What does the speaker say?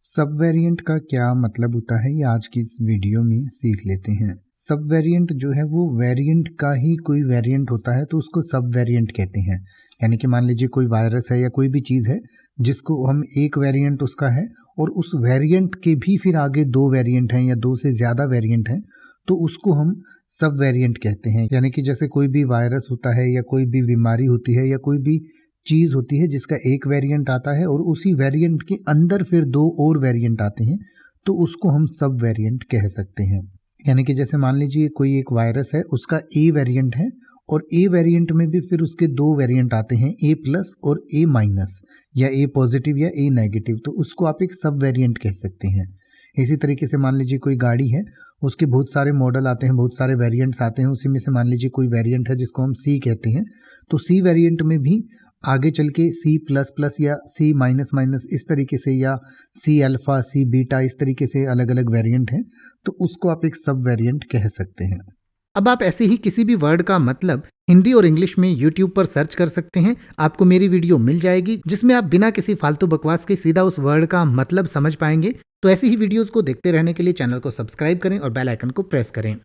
सब वेरिएंट का क्या मतलब होता है ये आज की इस वीडियो में सीख लेते हैं। सब वेरिएंट जो है वो वेरिएंट का ही कोई वेरिएंट होता है तो उसको सब वेरिएंट कहते हैं। यानी कि मान लीजिए कोई वायरस है या कोई भी चीज़ है जिसको हम एक वेरिएंट उसका है और उस वेरिएंट के भी फिर आगे दो वेरिएंट हैं या दो से ज़्यादा वेरिएंट हैं तो उसको हम सब वेरिएंट कहते हैं। यानी कि जैसे कोई भी वायरस होता है या कोई भी बीमारी होती है या कोई भी चीज़ होती है जिसका एक वेरिएंट आता है और उसी वेरिएंट के अंदर फिर दो और वेरिएंट आते हैं तो उसको हम सब वेरिएंट कह सकते हैं। यानी कि जैसे मान लीजिए कोई एक वायरस है उसका ए वेरिएंट है और ए वेरिएंट में भी फिर उसके दो वेरिएंट आते हैं ए प्लस और ए माइनस या ए पॉजिटिव या ए नेगेटिव, तो उसको आप एक सब वेरिएंट कह सकते हैं। इसी तरीके से मान लीजिए कोई गाड़ी है उसके बहुत सारे मॉडल आते हैं, बहुत सारे वेरिएंट्स आते हैं, उसी में से मान लीजिए कोई वेरिएंट है जिसको हम सी कहते हैं तो सी वेरिएंट में भी आगे चल के सी प्लस प्लस या सी माइनस माइनस इस तरीके से या सी अल्फ़ा सी बीटा इस तरीके से अलग अलग वेरिएंट हैं तो उसको आप एक सब वेरिएंट कह सकते हैं। अब आप ऐसे ही किसी भी वर्ड का मतलब हिंदी और इंग्लिश में YouTube पर सर्च कर सकते हैं। आपको मेरी वीडियो मिल जाएगी जिसमें आप बिना किसी फालतू बकवास के सीधा उस वर्ड का मतलब समझ पाएंगे। तो ऐसी ही वीडियोस को देखते रहने के लिए चैनल को सब्सक्राइब करें और बेल आइकन को प्रेस करें।